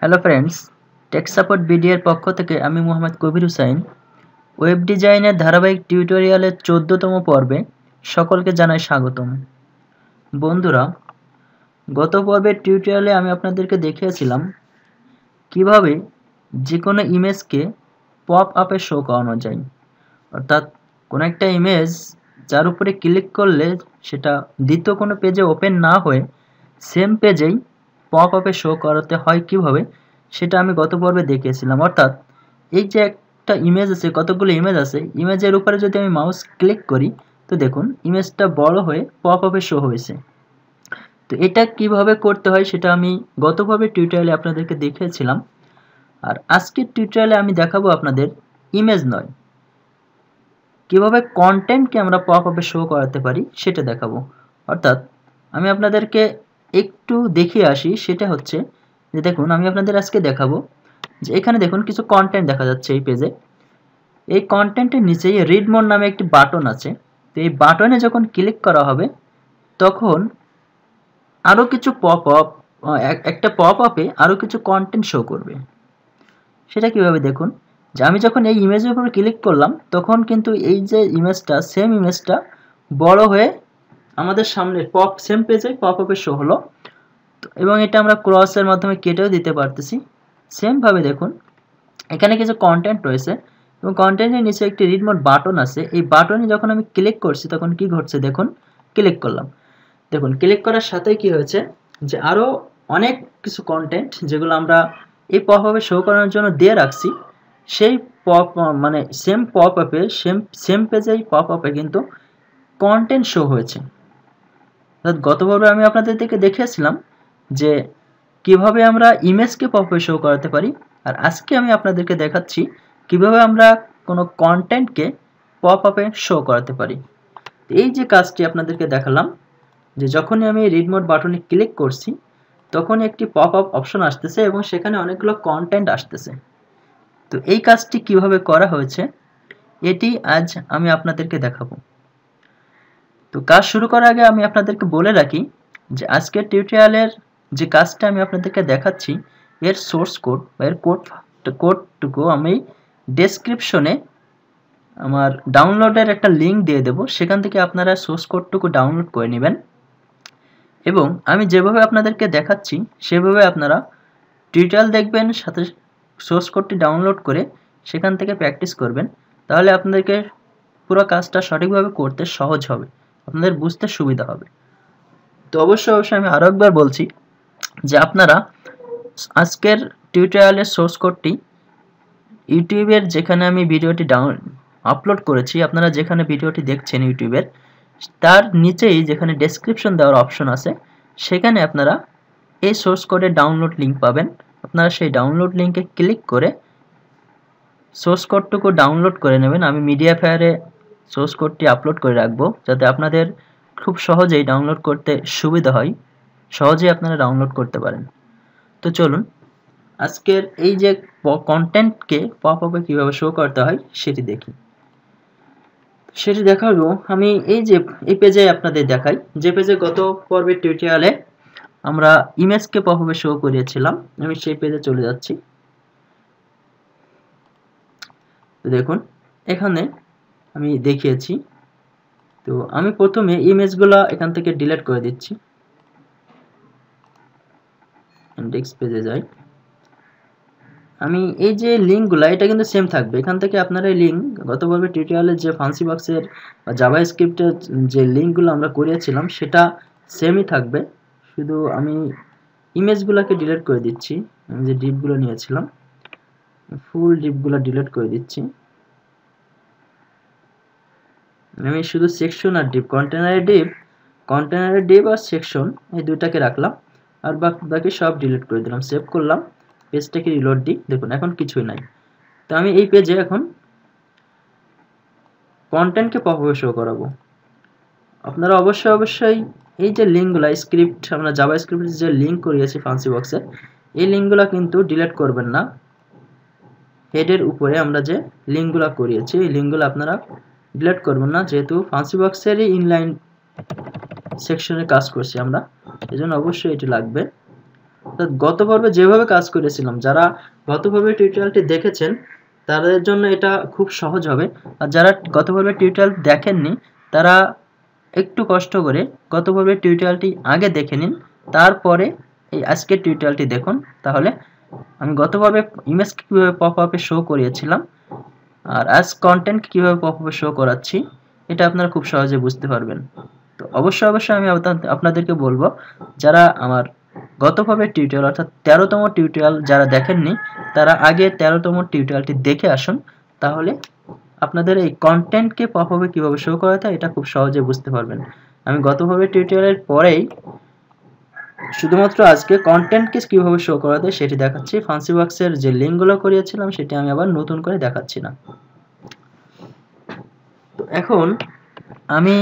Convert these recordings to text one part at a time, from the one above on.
Hello friends, take support বিডি-এর পক্ষ থেকে আমি মোহাম্মদ কবির হুসাইন ওয়েব ডিজাইনের ধারাবাহিক টিউটোরিয়ালের ১৪তম পর্বে সকলকে জানাই স্বাগতম। বন্ধুরা, গত পর্বের টিউটোরিয়ালে আমি আপনাদেরকে দেখিয়েছিলাম কিভাবে যে কোনো ইমেজকে পপ আপে শো করানো যায়। অর্থাৎ কোনো একটা ইমেজ যার উপরে ক্লিক করলে সেটা দ্বিতীয় কোনো পেজে ওপেন না হয়ে সেম পেজেই পপ আপে শো করাতে হয় কিভাবে, সেটা আমি গত পর্বে দেখিয়েছিলাম। অর্থাৎ এই যে একটা ইমেজ আছে, কতগুলো ইমেজ আছে, ইমেজের উপরে যদি আমি মাউস ক্লিক করি তো দেখুন ইমেজটা বড় হয়ে পপ আপে শো হয়েছে। তো এটা কিভাবে করতে হয় সেটা আমি গত পর্বের টিউটোরিয়ালে আপনাদেরকে দেখিয়েছিলাম। আর আজকের টিউটোরিয়ালে আমি দেখাবো আপনাদের ইমেজ নয়, কিভাবে কন্টেন্টকে আমরা পপ আপে শো করাতে পারি সেটা দেখাবো। অর্থাৎ আমি আপনাদেরকে একটু দেখিয়ে আসি, সেটা হচ্ছে যে দেখুন আমি আপনাদের আজকে দেখাবো যে এখানে দেখুন কিছু কন্টেন্ট দেখা যাচ্ছে এই পেজে। এই কন্টেন্টের নিচেই রিড মোর নামে একটি বাটন আছে। তো এই বাটনে যখন ক্লিক করা হবে তখন আরও কিছু একটা পপ আপে আরও কিছু কন্টেন্ট শো করবে। সেটা কিভাবে দেখুন, যে আমি যখন এই ইমেজের উপর ক্লিক করলাম তখন কিন্তু এই যে ইমেজটা, সেম ইমেজটা বড় হয়ে আমাদের সামনে সেম পেজে পপ আপে শো হলো। এবং এটা আমরা ক্রসের মাধ্যমে কেটেও দিতে পারতেছি। সেমভাবে দেখুন এখানে কিছু কন্টেন্ট রয়েছে এবং কন্টেন্টের নিচে একটি রিড মোর বাটন আছে। এই বাটনে যখন আমি ক্লিক করছি তখন কি ঘটছে দেখুন, ক্লিক করলাম, দেখুন ক্লিক করার সাথে কি হয়েছে যে আরও অনেক কিছু কন্টেন্ট যেগুলো আমরা এই পপ আপে শো করানোর জন্য দিয়ে রাখছি, সেই সেম পপ আপে সেম পেজে পপ আপে কিন্তু কন্টেন্ট শো হয়েছে। অর্থাৎ গতভাবে আমি আপনাদেরকে দেখিয়েছিলাম যে কিভাবে আমরা ইমেজকে পপ আপে শো করাতে পারি, আর আজকে আমি আপনাদেরকে দেখাচ্ছি কিভাবে আমরা কোনো কন্টেন্টকে পপ আপে শো করাতে পারি। এই যে কাজটি আপনাদেরকে দেখালাম, যে যখনই আমি রিড মোর বাটনে ক্লিক করছি তখন একটি পপ আপ অপশন আসতেছে এবং সেখানে অনেকগুলো কন্টেন্ট আসতেছে। তো এই কাজটি কিভাবে করা হয়েছে এটি আজ আমি আপনাদেরকে দেখাবো। তো কাজ শুরু করার আগে আমি আপনাদেরকে বলে রাখি যে আজকের টিউটোরিয়ালের যে কাজটা আমি আপনাদেরকে দেখাচ্ছি এর সোর্স কোড বা এর কোডটুকু আমি ডেসক্রিপশনে আমার ডাউনলোডের একটা লিঙ্ক দিয়ে দেবো, সেখান থেকে আপনারা সোর্স কোডটুকু ডাউনলোড করে নেবেন এবং আমি যেভাবে আপনাদেরকে দেখাচ্ছি সেভাবে আপনারা টিউটোরিয়াল দেখবেন, সাথে সোর্স কোডটি ডাউনলোড করে সেখান থেকে প্র্যাকটিস করবেন। তাহলে আপনাদেরকে পুরো কাজটা সঠিকভাবে করতে সহজ হবে, আপনাদের বুঝতে সুবিধা হবে। তো অবশ্যই আমি আরও একবার বলছি যে আপনারা আজকের টিউটোরিয়ালের সোর্স কোডটি ইউটিউবের যেখানে আমি ভিডিওটি আপলোড করেছি, আপনারা যেখানে ভিডিওটি দেখছেন ইউটিউবের তার নিচেই যেখানে ডেসক্রিপশন দেওয়ার অপশন আছে সেখানে আপনারা এই সোর্স কোডের ডাউনলোড লিঙ্ক পাবেন। আপনারা সেই ডাউনলোড লিঙ্কে ক্লিক করে সোর্স কোডটুকু ডাউনলোড করে নেবেন। আমি মিডিয়া ফায়ারে সোর্স কোডটি আপলোড করে রাখবো যাতে আপনাদের খুব সহজেই ডাউনলোড করতে সুবিধা হয়, সহজেই আপনারা ডাউনলোড করতে পারেন। তো চলুন আজকের এই যে কন্টেন্টকে পপ আপে কীভাবে শো করতে হয় সেটি দেখি। সেটি দেখাবো আমি এই পেজে আপনাদের দেখাই, যে পেজে গত পর্বের টিউটোরিয়ালে আমরা ইমেজকে পপ আপে শো করিয়েছিলাম। আমি সেই পেজে চলে যাচ্ছি। তো দেখুন এখানে আমি দেখিয়েছি। তো আমি প্রথমে ইমেজগুলো এখান থেকে ডিলিট করে দিচ্ছি। ইন্ডেক্স পেজে যাই। আমি এই যে লিঙ্কগুলো এটা কিন্তু সেম থাকবে, এখান থেকে আপনারা এই লিঙ্ক গত পর্বের টিউটোরিয়ালের যে ফান্সি বক্সের বা জাভাস্ক্রিপ্টের যে লিঙ্কগুলো আমরা করিয়েছিলাম সেটা সেমই থাকবে, শুধু আমি ইমেজগুলোকে ডিলিট করে দিচ্ছি। আমি যে ডিপগুলো নিয়েছিলাম ফুল ডিপগুলো ডিলিট করে দিচ্ছি। আমি শুধু সেকশন আর ডিপ, কন্টেনারের ডিপ আর সেকশন এই দুটাকে রাখলাম, আর বাকি সব ডিলিট করে দিলাম। সেভ করলাম, পেজটাকে রিলোড দিই। দেখুন এখন কিছুই নাই। তো আমি এই পেজে এখন কন্টেন্টকে পপ আপে শো করাবো। আপনারা অবশ্যই এই যে লিঙ্কগুলো আমরা জাভাস্ক্রিপ্টের যে লিঙ্ক করিয়েছি ফান্সি বক্সে, এই লিঙ্কগুলো কিন্তু ডিলিট করবেন না। হেডের উপরে আমরা যে লিঙ্কগুলো করিয়েছি এই লিঙ্কগুলো আপনারা ডিলিট করবেন না, যেহেতু ফান্সি বক্সেরই ইনলাইন সেকশনে কাজ করছি আমরা, এজন্য অবশ্যই এটি লাগবে। গত পর্বে যেভাবে কাজ করেছিলাম, যারা গত পর্বে টিউটোরিয়ালটি দেখেছেন তাদের জন্য এটা খুব সহজ হবে, আর যারা গত পর্বে টিউটোরিয়াল দেখেননি তারা একটু কষ্ট করে গত পর্বের টিউটোরিয়ালটি আগে দেখে নিন, তারপরে এই আজকের টিউটোরিয়ালটি দেখুন। তাহলে আমি গত পর্বে ইমেজ কীভাবে পপ আপে শো করিয়েছিলাম আর আজ কন্টেন্ট কীভাবে পপ আপে শো করাচ্ছি, এটা আপনারা খুব সহজে বুঝতে পারবেন। তো অবশ্যই আমি আপনাদেরকে বলবো, যারা আমার গত পর্বের টিউটোরিয়াল অর্থাৎ 13তম টিউটোরিয়াল যারা দেখেননি তারা আগে 13তম টিউটোরিয়ালটি দেখে আসুন, তাহলে আপনাদের এই কন্টেন্টকে পপ আপে কীভাবে শো করাতে হয় এটা খুব সহজে বুঝতে পারবেন। আমি গত পর্বের টিউটোরিয়ালের পরেই শুধুমাত্র আজকে কন্টেন্টকে কীভাবে শো করাতে সেটি দেখাচ্ছি। ফান্সি বক্সের যে লিঙ্কগুলো করিয়েছিলাম সেটি আমি আবার নতুন করে দেখাচ্ছি না। তো এখন আমি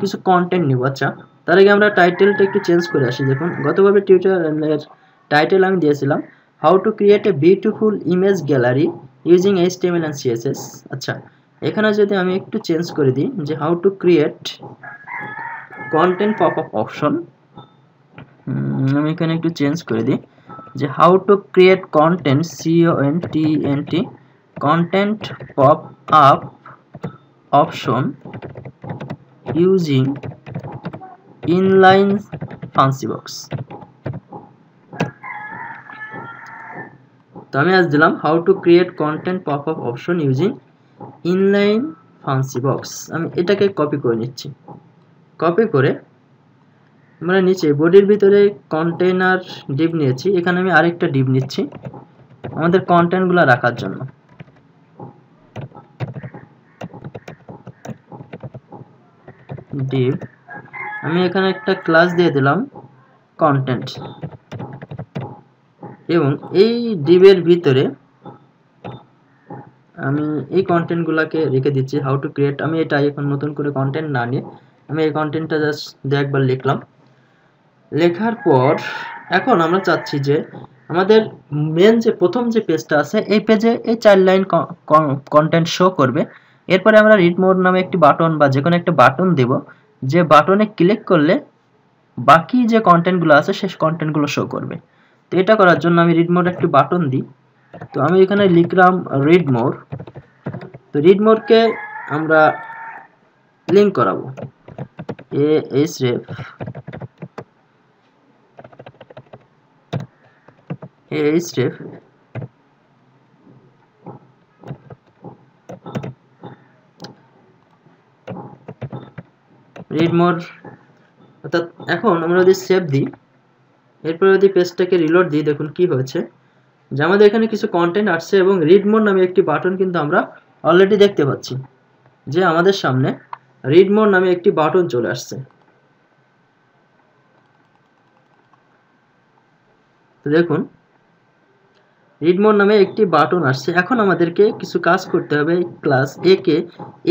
কিছু কন্টেন্ট নিব। আচ্ছা, তার আগে আমরা টাইটেলটা একটু চেঞ্জ করে আসি। দেখুন গতভাবে টিউটোরিয়ালের টাইটেল আমি দিয়েছিলাম how to create a beautiful image gallery using HTML and CSS। আচ্ছা, এখানে যদি আমি একটু চেঞ্জ করে দিই যে how to create content pop up option, আমি এখানে একটু চেঞ্জ করে দিই যে how to create content CONTENT content pop up option using inline fancy box. তো আমি আজ দিলাম how to create content pop up option using inline fancy box. আমি এটাকে কপি করে নিচ্ছি। কপি করে আমরা নিচে বডির ভিতরে কন্টেইনার ডিভ নিয়েছি, এখানে আমি আরেকটা ডিভ নিচ্ছি আমাদের কন্টেন্টগুলো রাখার জন্য। ডিভ আমি এখানে একটা ক্লাস দিয়ে দিলাম কন্টেন্ট, এবং এই ডিভের ভিতরে আমি এই কন্টেন্টগুলোকে রেখে দিচ্ছি হাউ টু ক্রিয়েট। আমি এটা এখন নতুন করে কন্টেন্ট না নিয়ে আমি এই কন্টেন্টটা জাস্ট একবার লিখলাম। লেখার পর এখন আমরা চাচ্ছি যে আমাদের মেন যে প্রথম যে পেজটা আছে এই পেজে এই 4 লাইন কন্টেন্ট শো করবে। এরপরে আমরা রিড মোর নামে একটি বাটন বা যে কোনো একটা বাটন দেব, যে বাটনে ক্লিক করলে বাকি যে কন্টেন্টগুলো আছে সেই কন্টেন্টগুলো শো করবে। তো এটা করার জন্য আমি রিড মোর একটি বাটন দিই। তো আমি এখানে লিখলাম রিড মোর। তো রিড মোরকে আমরা লিঙ্ক করাবো ahref রিড মোর। অর্থাৎ এখন আমরা যদি সেভ দিই, এরপর যদি পেজটাকে রিলোড দিই, দেখুন কি হয়েছে যে আমাদের এখানে কিছু কন্টেন্ট আসছে এবং রিড মোর নামে একটি বাটন কিন্তু আমরা অলরেডি দেখতে পাচ্ছি যে আমাদের সামনে রিড মোর নামে একটি বাটন চলে আসছে। তো দেখুন রিড মোর নামে একটি বাটন আসছে। এখন আমাদেরকে কিছু কাজ করতে হবে। ক্লাস এ কে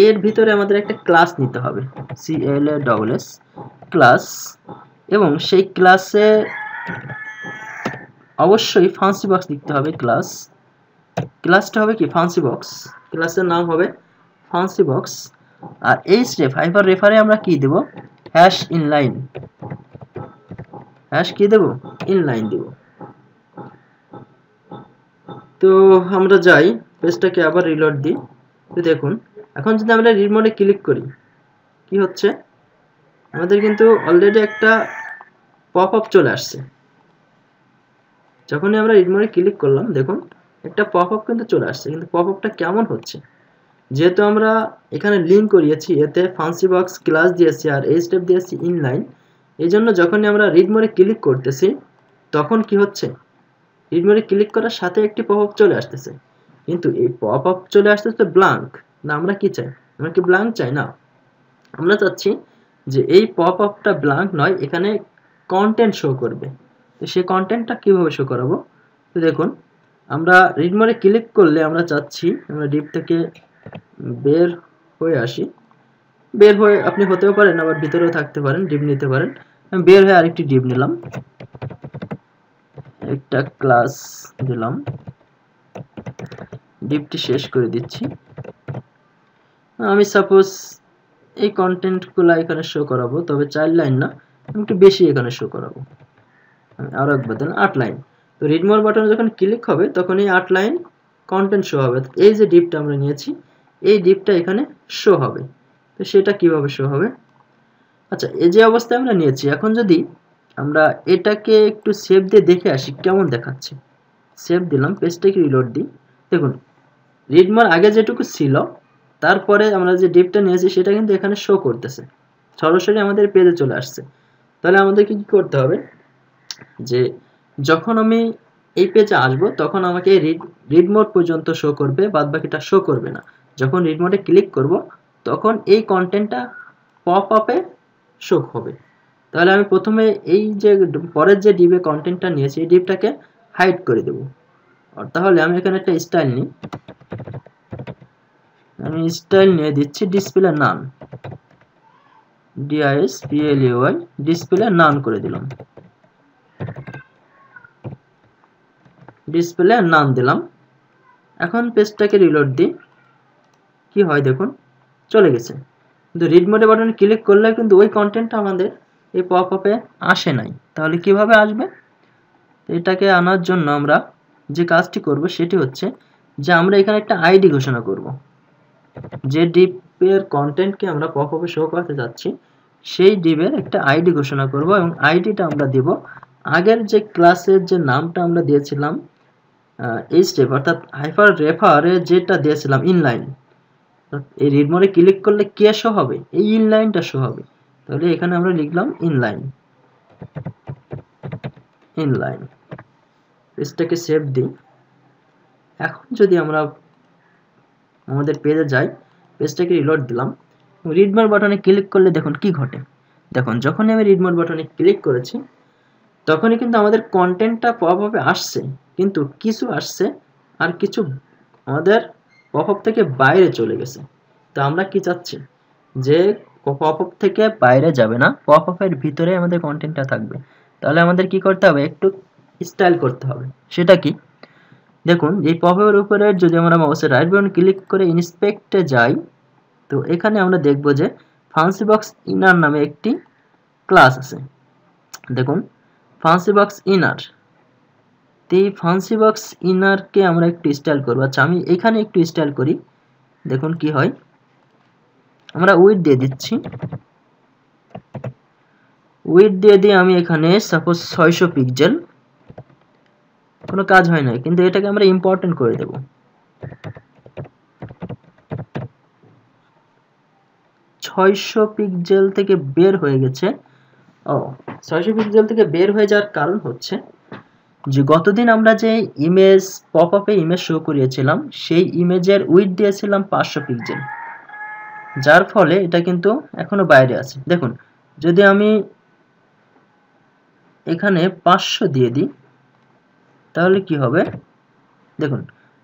এর ভিতরে আমাদের একটা ক্লাস নিতে হবে, CLASS ক্লাস, এবং সেই ক্লাসে অবশ্যই ফান্সি বক্স লিখতে হবে। ক্লাসটা হবে কি ফান্সি বক্স, ক্লাসের নাম হবে ফান্সি বক্স। আর href হাইপার রেফারে আমরা কি দেব, হ্যাশ ইনলাইন, হ্যাশ কি দেব, ইনলাইন দেব। তো আমরা যাই পেজটাকে আবার রিলোড দিই। তো দেখুন এখন যদি আমরা রিড মোডে ক্লিক করি কি হচ্ছে, আমাদের কিন্তু অলরেডি একটা পপ আপ চলে আসছে। যখনই আমরা রিড মোডে ক্লিক করলাম দেখুন একটা পপ আপ কিন্তু চলে আসছে। কিন্তু পপ আপটা কেমন হচ্ছে, যেহেতু আমরা এখানে লিঙ্ক করিয়েছি, এতে ফান্সি বক্স ক্লাস দিয়েছি আর এই স্টেপ দিয়েছি ইনলাইন, এই জন্য যখনই আমরা রিড মোডে ক্লিক করতেছি তখন কি হচ্ছে, রিড মোডে ক্লিক করার সাথে একটি পপ আপ চলে আসতেছে। কিন্তু এই পপ আপ চলে আসতেছে ব্ল্যাঙ্ক। না, আমরা কি চাই, আমরা কি ব্ল্যাঙ্ক চাই না, আমরা চাচ্ছি যে এই পপ আপটা ব্ল্যাঙ্ক নয়, এখানে কন্টেন্ট শো করবে। তো সেই কন্টেন্টটা কিভাবে শো করাবো, তো দেখুন আমরা রিড মোডে ক্লিক করলে আমরা চাচ্ছি আমরা ডিপ থেকে বের হয়ে আসি। বের হয়ে আপনি হতেও পারেন, আবার ভিতরেও থাকতে পারেন, ডিপ নিতে পারেন। আমি বের হয়ে আরেকটি ডিপ নিলাম, একটা ক্লাস দিলাম, ডিপটি শেষ করে দিচ্ছি। আমি সাপোজ এই কন্টেন্টগুলো এখানে শো করাবো, তবে 4 লাইন না, একটু বেশি এখানে শো করাবো। আরও একবার দিলাম 8 লাইন। তো রিড মোর বাটনে যখন ক্লিক হবে তখন এই 8 লাইন কন্টেন্ট শো হবে। এই যে ডিপটা আমরা নিয়েছি এই ডিপটা এখানে শো হবে। তো সেটা কিভাবে শো হবে? আচ্ছা, এই যে অবস্থায় আমরা নিয়েছি, এখন যদি আমরা এটাকে একটু সেভ দিয়ে দেখে আসি কেমন দেখাচ্ছে। সেভ দিলাম, পেজটাকে রিলোড দিই। দেখুন রিড মোর আগে যেটুকু ছিল তারপরে আমরা যে ডিপটা নিয়েছি সেটা কিন্তু এখানে শো করতেছে, সরাসরি আমাদের পেজে চলে আসছে। তাহলে আমাদেরকে কি করতে হবে, যে যখন আমি এই পেজে আসব তখন আমাকে রিড মোড পর্যন্ত শো করবে, বাদ বাকিটা শো করবে না। যখন রিড মোডে ক্লিক করব তখন এই কন্টেন্টটা পপ আপে শো হবে। তাহলে আমি প্রথমে এই যে পরের যে ডিবে কন্টেন্টটা নিয়েছি এই ডিপটাকে হাইড করে দেব। তাহলে আমি এখানে একটা স্টাইল নিই, আমি স্টাইল নিয়ে দিচ্ছি ডিসপ্লে নান, DISPLAY, ডিসপ্লে নান করে দিলাম, ডিসপ্লে নান দিলাম। এখন পেজটাকে রিলোড দিই, কি হয় দেখুন চলে গেছে। কিন্তু রিড মোডে বাটনে ক্লিক করলে কিন্তু ওই কন্টেন্টটা আমাদের এই পপ আপে আসে নাই। তাহলে কিভাবে আসবে? এটাকে আনার জন্য আমরা যে কাজটি করব সেটি হচ্ছে যে আমরা এখানে একটা আইডি ঘোষণা করব। যে ডিপের কন্টেন্টকে আমরা পপ আপে শো করতে যাচ্ছি সেই ডিপের একটা আইডি ঘোষণা করব এবং আইডিটা আমরা দেব আগের যে ক্লাসের যে নামটা আমরা দিয়েছিলাম এই স্টেপ অর্থাৎ হাইপার রেফারে যেটা দিয়েছিলাম ইনলাইন। এই রিড মোডে ক্লিক করলে কে শো হবে? এই ইনলাইনটা শো হবে। তাহলে এখানে আমরা লিখলাম ইনলাইন, ইনলাইন। পেজটাকে সেভ দিই। এখন যদি আমরা আমাদের পেজে যাই, পেজটাকে রিলোড দিলাম, রিড মোর বাটনে ক্লিক করলে দেখুন কি ঘটে। দেখুন যখনই আমি রিড মোর বাটনে ক্লিক করেছি তখনই কিন্তু আমাদের কন্টেন্টটা পপ আপে আসছে, কিন্তু কিছু আসছে আর কিছু আমাদের পপ আপ থেকে বাইরে চলে গেছে। তো আমরা কি চাচ্ছি, যে পপ আপ থেকে বাইরে যাবে না, পপ আপের ভিতরে আমাদের কন্টেন্টটা থাকবে। তাহলে আমাদের কি করতে হবে, একটু স্টাইল করতে হবে। সেটা কি, দেখুন এই পপ আপের উপরে যদি আমরা মাউসের রাইট বাটন ক্লিক করে ইন্সপেক্টে যাই তো এখানে আমরা দেখব যে ফান্সি বক্স ইনার নামে একটি ক্লাস আছে। দেখুন ফান্সি বক্স ইনার, তো এই ফান্সি বক্স ইনারকে আমরা একটু স্টাইল করব। আচ্ছা আমি এখানে একটু স্টাইল করি, দেখুন কি হয়। আমরা উইডথ দিয়ে দিচ্ছি, উইডথ দিয়ে দিয়ে আমি এখানে সাপোজ 600 পিক্সেল, কোনো কাজ হয় না, কিন্তু এটাকে আমরা ইম্পর্টেন্ট করে দেব। 600 পিক্সেল থেকে বের হয়ে গেছে। 600 পিক্সেল থেকে বের হয়ে যাওয়ার কারণ হচ্ছে যে গতদিন আমরা যে ইমেজ পপ আপে ইমেজ শো করিয়েছিলাম সেই ইমেজের উইডথ দিয়েছিলাম 500 পিক্সেল, যার ফলে এটা কিন্তু এখনো বাইরে আছে। দেখুন যদি আমি এখানে 500 দিয়ে দিই তাহলে কি হবে, দেখুন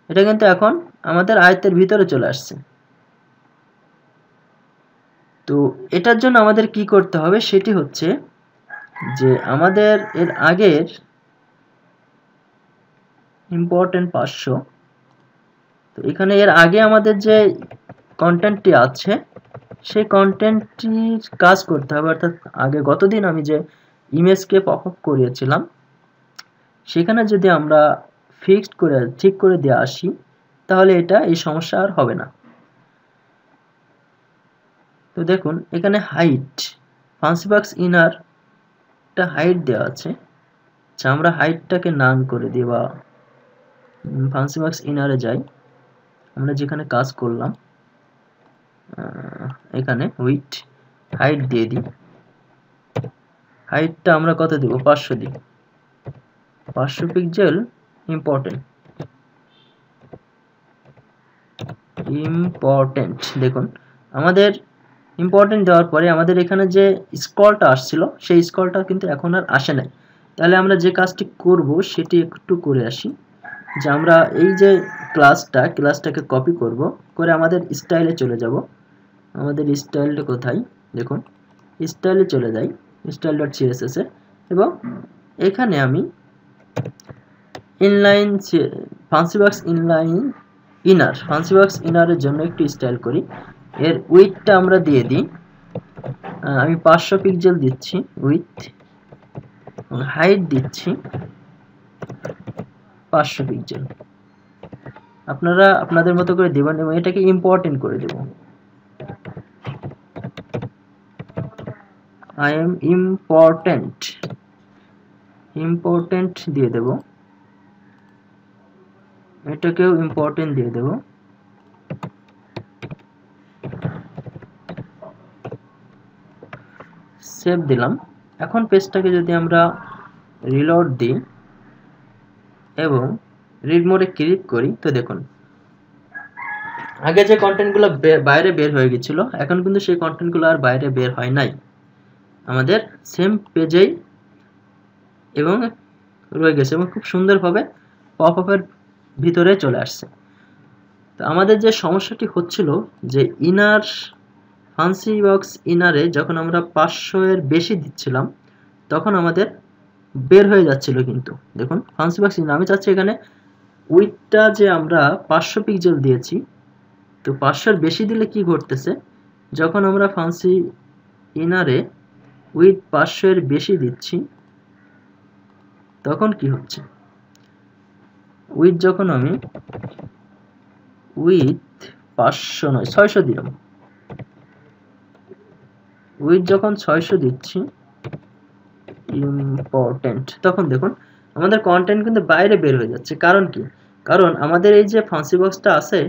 এটা কিন্তু এখন আমাদের আয়তের ভিতরে চলে আসছে। তো এটার জন্য আমাদের কি করতে হবে সেটি হচ্ছে যে আমাদের এর আগের ইম্পর্টেন্ট 500, তো এখানে এর আগে আমাদের যে কন্টেন্টটি আছে সেই কন্টেন্টটির কাজ করতে হবে। অর্থাৎ আগে গতদিন আমি যে ইমেজকে পপ আপ করিয়েছিলাম সেখানে যদি আমরা ফিক্সড করে ঠিক করে দিয়ে আসি তাহলে এটা এই সমস্যা আর হবে না। তো দেখুন এখানে হাইট, ফান্সি বক্স ইনার একটা হাইট দেওয়া আছে। আচ্ছা আমরা হাইটটাকে নান করে দিই বা ফান্সি বক্স ইনারে যাই, আমরা যেখানে কাজ করলাম এখানে উইডথ হাইট দিয়ে দিই। হাইটটা আমরা কত দেব, 500 দিই, 500 পিক্সেল ইম্পর্টেন্ট। দেখুন আমাদের ইম্পর্টেন্ট দেওয়ার পরে আমাদের এখানে যে স্ক্রলটা আসছিল সেই স্ক্রলটা কিন্তু এখন আর আসে নাই। তাহলে আমরা যে কাজটি করব সেটি একটু করে আসি, যে আমরা এই যে ক্লাসটাকে কপি করব, করে আমাদের স্টাইলে চলে যাব। আমাদের স্টাইলটা কোথায়, দেখুন স্টাইলে চলে যাই, style.css এ, এবং এখানে আমি ইনলাইন ফান্সি বক্স ইনারের জন্য একটু স্টাইল করি। এর উইডথটা আমরা দিয়ে দিই, আমি 500 পিক্সেল দিচ্ছি উইডথ, হাইট দিচ্ছি 500 পিক্সেল। আপনারা আপনাদের মতো করে দেবেন এবং এটাকে ইম্পর্টেন্ট করে দেব। আই এম ইম্পর্টেন্ট দিয়ে দেব, এটাকেও ইম্পর্টেন্ট দিয়ে দেব। সেভ দিলাম। এখন পেজটাকে যদি আমরা রিলোড দিই এবং রিড মোডে ক্লিক করি, তো দেখুন আগে যে কন্টেন্টগুলো বাইরে বের হয়ে গেছিল, এখন কিন্তু সেই কন্টেন্টগুলো আর বাইরে বের হয় নাই, আমাদের সেম পেজেই এবং রয়ে গেছে এবং খুব সুন্দরভাবে পপ আপের ভিতরে চলে আসছে। তো আমাদের যে সমস্যাটি হচ্ছিল যে ইনার ফান্সি বক্স ইনারে যখন আমরা 500 এর বেশি দিচ্ছিলাম তখন আমাদের বের হয়ে যাচ্ছিল। কিন্তু দেখুন ফান্সি বক্স ইনার আমি চাচ্ছি এখানে উইডটা যে আমরা 500 পিক্সেল দিয়েছি, তো 500 এর বেশি দিলে কি ঘটতেছে, যখন আমরা ফান্সি ইনারে উইড 500 এর বেশি দিচ্ছি তখন কি হচ্ছে, উইড যখন আমি উইড 500 নয় 600 দিলাম, উইড যখন 600 দিচ্ছি ইম্পর্টেন্ট, তখন দেখুন আমাদের কন্টেন্ট কিন্তু বাইরে বের হয়ে যাচ্ছে। কারণ কি, কারণ আমাদের এই যে ফান্সি বক্সটা আছে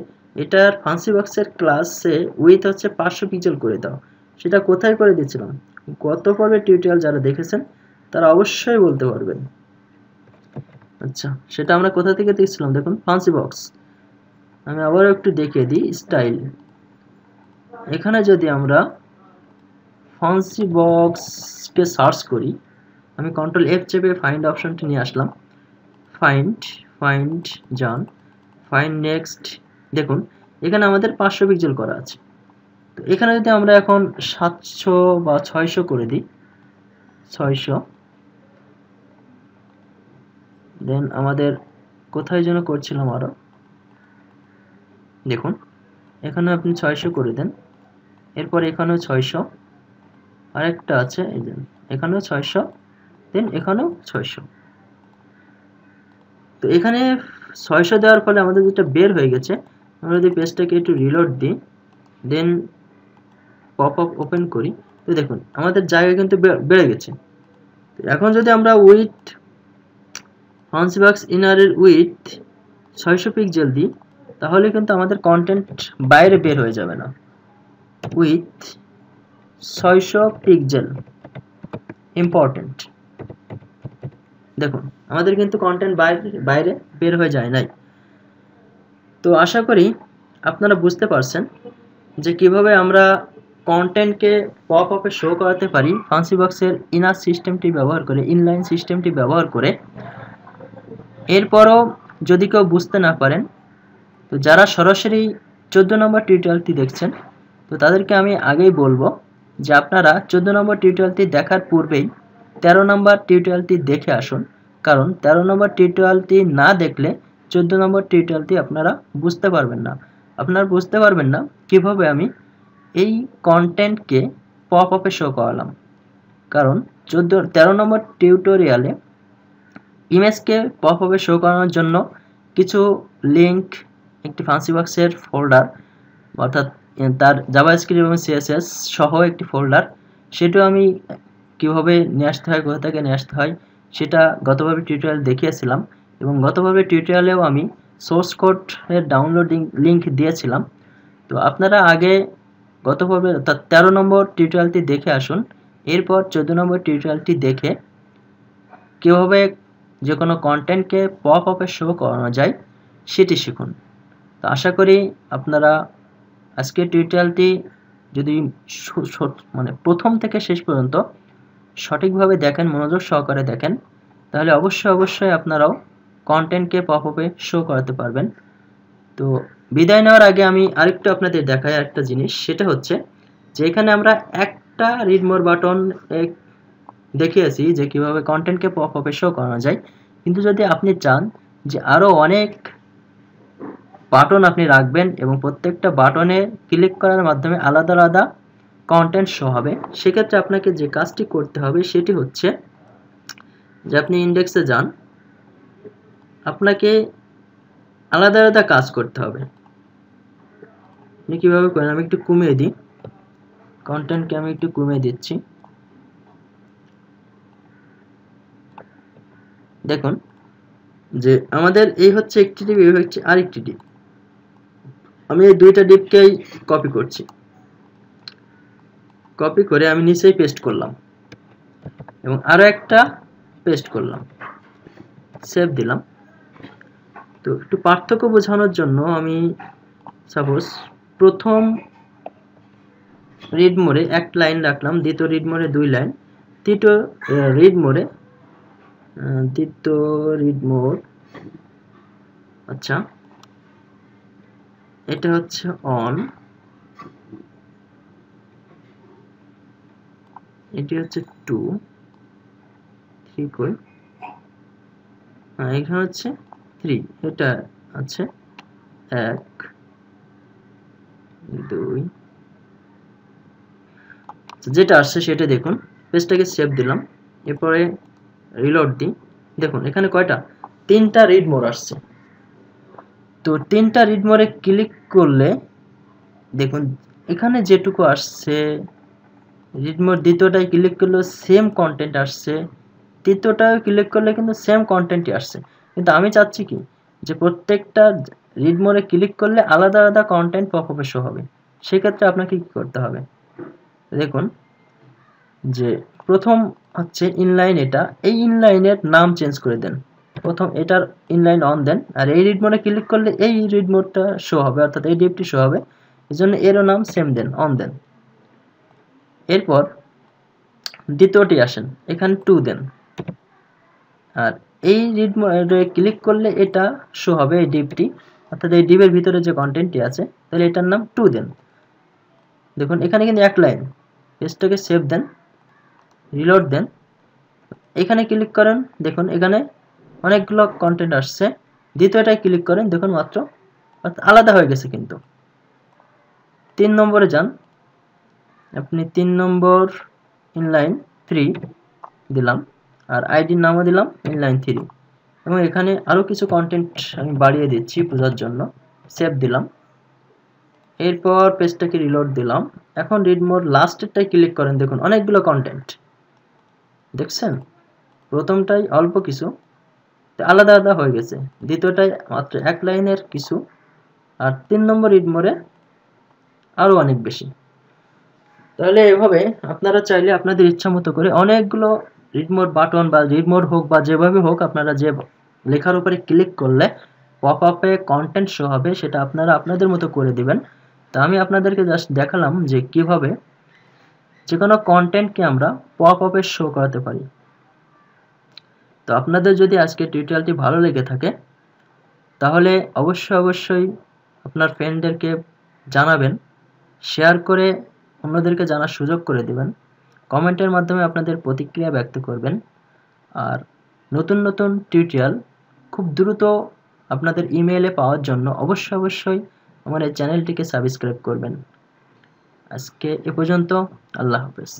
এটার ফান্সি বক্সের ক্লাসে উইথ হচ্ছে 500 পিক্সেল করে দাও। সেটা কোথায় করে দিয়েছিলাম, গত পর্বে টিউটোরিয়াল যারা দেখেছেন তারা অবশ্যই বলতে পারবেন। আচ্ছা, সেটা আমরা কোথা থেকে দেখছিলাম, দেখুন ফান্সি বক্স। আমি আবারও একটু দেখিয়ে দিই, স্টাইল। এখানে যদি আমরা ফান্সি বক্সকে সার্চ করি, আমি কন্ট্রোল এফ চেপে ফাইন্ড অপশনটি নিয়ে আসলাম, ফাইন্ড যান, ফাইন্ড নেক্সট। দেখুন এখানে আমাদের 500 পিক্সেল করা আছে। তো এখানে যদি আমরা এখন 700 বা 600 করে দিই, 600, দেন আমাদের কোথায় যেন করছিলাম আরো, দেখুন এখানে আপনি 600 করে দেন, এরপর এখানেও 600, আরেকটা আছে এই যে এখানেও 600, দেন এখানেও 600। তো এখানে 600 দেওয়ার ফলে আমাদের যেটা বের হয়ে গেছে, আমরা যদি পেজটাকে একটু রিলোড দিই দেন পপ আপ ওপেন করি, তো দেখুন আমাদের জায়গা কিন্তু বেড়ে গেছে। এখন যদি আমরা উইথ ফান্সি বক্স ইনারের উইথ 600 পিক্সেল দিই তাহলে কিন্তু আমাদের কন্টেন্ট বাইরে বের হয়ে যাবে না। উইথ 600 পিক্সেল ইম্পর্টেন্ট, দেখুন আমাদের কিন্তু কন্টেন্ট বাইরে বের হয়ে যায় নাই। তো আশা করি আপনারা বুঝতে পারছেন যে কিভাবে আমরা কন্টেন্টকে পপ আপে শো করাতে পারি ফান্সি বক্সের ইনার সিস্টেমটি ব্যবহার করে, ইনলাইন সিস্টেমটি ব্যবহার করে। এরপরও যদি কেউ বুঝতে না পারেন, তো যারা সরাসরি 14 নম্বর টিউটোরিয়ালটি দেখছেন, তো তাদেরকে আমি আগেই বলবো যে আপনারা 14 নম্বর টিউটোরিয়ালটি দেখার পূর্বেই 13 নম্বর টিউটোরিয়ালটি দেখে আসুন। কারণ 13 নম্বর টিউটোরিয়ালটি না দেখলে 14 নম্বর টিউটোরিয়ালটি আপনারা বুঝতে পারবেন না। আপনারা বুঝতে পারবেন না কিভাবে আমি এই কন্টেন্টকে পপ আপে শো করালাম। কারণ 13 নম্বর টিউটোরিয়ালে ইমেজকে পপ আপে শো করানোর জন্য কিছু লিঙ্ক, একটি ফান্সি বক্সের ফোল্ডার, অর্থাৎ তার জাভাস্ক্রিপ্ট এবং সিএসএস সহ একটি ফোল্ডার, সেটাও আমি কিভাবে নিয়ে আসতে হয়, কোথা থেকে নিয়ে আসতে হয় সেটা গতভাবে টিউটোরিয়াল দেখিয়েছিলাম। এবং গতভাবে টিউটোরিয়ালেও আমি সোর্স কোডের ডাউনলোডিং লিঙ্ক দিয়েছিলাম। তো আপনারা আগে গতভাবে অর্থাৎ 13 নম্বর টিউটোরিয়ালটি দেখে আসুন, এরপর 14 নম্বর টিউটোরিয়ালটি দেখে কীভাবে যে কোনো কন্টেন্টকে পপ আপে শো করানো যায় সেটি শিখুন। তো আশা করি আপনারা আজকের টিউটোরিয়ালটি যদি মানে প্রথম থেকে শেষ পর্যন্ত সঠিকভাবে দেখেন, মনোযোগ সহকারে দেখেন, তাহলে অবশ্যই আপনারাও কন্টেন্টকে পপ আপে শো করাতে পারবেন। তো বিদায় নেওয়ার আগে আমি আরেকটু আপনাদের দেখাই আরেকটা জিনিস, সেটা হচ্ছে যে এখানে আমরা একটা রিড মোর বাটন দেখিয়েছি যে কীভাবে কন্টেন্টকে পপ আপে শো করানো যায়। কিন্তু যদি আপনি চান যে আরও অনেক বাটন আপনি রাখবেন এবং প্রত্যেকটা বাটনে ক্লিক করার মাধ্যমে আলাদা আলাদা কন্টেন্ট শো হবে, সেক্ষেত্রে আপনাকে যে কাজটি করতে হবে সেটি হচ্ছে যে আপনি ইন্ডেক্সে যান, আপনাকে আলাদা আলাদা কাজ করতে হবে। আপনি কীভাবে করেন, আমি একটু কমিয়ে দিই, কন্টেন্টকে আমি একটু কমিয়ে দিচ্ছি। দেখুন যে আমাদের এই হচ্ছে একটি ডিপ, এই হচ্ছে আরেকটি ডিপ। আমি এই দুইটা ডিপকেই কপি করছি, কপি করে আমি নিচেই পেস্ট করলাম এবং আরও একটা পেস্ট করলাম, সেভ দিলাম। তো একটু পার্থক্য বোঝানোর জন্য আমি সাপোজ প্রথম রিড মোডে এক লাইন রাখলাম, দ্বিতীয় রিড মোডে 2 লাইন, তৃতীয় রিড মোড আচ্ছা এটা হচ্ছে অন, এটি হচ্ছে 2, 3 কই, এখানে হচ্ছে 3, এটা আছে 1 2, যেটা আসছে সেটা দেখুন। পেজটাকে সেভ দিলাম, এরপরে রিলোড দিই। দেখুন এখানে কয়টা, 3টা রিড মোড আসছে। তো 3টা রিড মোডে ক্লিক করলে দেখুন এখানে যেটুকু আসছে, রিড মোড দ্বিতীয়টায় ক্লিক করলেও সেম কন্টেন্ট আসছে, তৃতীয়টায় ক্লিক করলে কিন্তু সেম কন্টেন্টই আসছে। কিন্তু আমি চাচ্ছি কি যে প্রত্যেকটা রিড মোডে ক্লিক করলে আলাদা আলাদা কন্টেন্ট পপআপে শো হবে। সেক্ষেত্রে আপনাকে কি করতে হবে, দেখুন যে প্রথম হচ্ছে ইনলাইন, এটা এই ইনলাইনের নাম চেঞ্জ করে দেন। প্রথম এটার ইনলাইন অন দেন, আর এই রিড মোডে ক্লিক করলে এই রিড মোডটা শো হবে, অর্থাৎ এই ডিপটি শো হবে, এই জন্য এরও নাম সেম দেন, অন দেন। এরপর দ্বিতীয়টি আসেন, এখানে 2 দেন, আর এই রিড মোডে ক্লিক করলে এটা শো হবে, এই ডিপটি, অর্থাৎ এই ডিপের ভিতরে যে কন্টেন্টটি আছে, তাহলে এটার নাম 2 দেন। দেখুন এখানে কিন্তু এক লাইন, পেজটাকে সেভ দেন, রিলোড দেন, এখানে ক্লিক করেন, দেখুন এখানে অনেকগুলো কন্টেন্ট আসছে। দ্বিতীয়টায় ক্লিক করেন, দেখুন মাত্র আলাদা হয়ে গেছে। কিন্তু 3 নম্বরে যান, আপনি 3 নম্বর ইনলাইন 3 দিলাম, আর আইডির নামও দিলাম ইনলাইন 3, এবং এখানে আরও কিছু কন্টেন্ট আমি বাড়িয়ে দিচ্ছি বোঝার জন্য, সেভ দিলাম। এরপর পেজটাকে রিলোড দিলাম। এখন রিড মোড লাস্টেরটায় ক্লিক করেন, দেখুন অনেকগুলো কন্টেন্ট দেখছেন, প্রথমটাই অল্প কিছু আলাদা আলাদা হয়ে গেছে, দ্বিতীয়টাই মাত্র এক লাইনের কিছু, আর 3 নম্বর রিড মোডে আরও অনেক বেশি। তাহলে এভাবে আপনারা চাইলে আপনাদের ইচ্ছা মতো করে অনেকগুলো রিড মোড বাটন বা রিড মোড হোক বা যেভাবে হোক, আপনারা যে লেখার উপরে ক্লিক করলে পপআপে কন্টেন্ট শো হবে, সেটা আপনারা আপনাদের মতো করে দিবেন। তো আমি আপনাদেরকে জাস্ট দেখালাম যে কিভাবে যে কোনো কন্টেন্টকে আমরা পপআপে শো করাতে পারি। তো আপনাদের যদি আজকে টিউটোরিয়ালটি ভালো লেগে থাকে তাহলে অবশ্যই আপনার ফ্রেন্ডদেরকে জানাবেন, শেয়ার করে অন্যদেরকে জানার সুযোগ করে দিবেন, কমেন্টের মাধ্যমে আপনাদের প্রতিক্রিয়া ব্যক্ত করবেন। আর নতুন নতুন টিউটোরিয়াল খুব দ্রুত আপনাদের ইমেইলে পাওয়ার জন্য অবশ্যই আমার এই চ্যানেলটিকে সাবস্ক্রাইব করবেন। আজকে এ পর্যন্ত, আল্লাহ হাফেজ।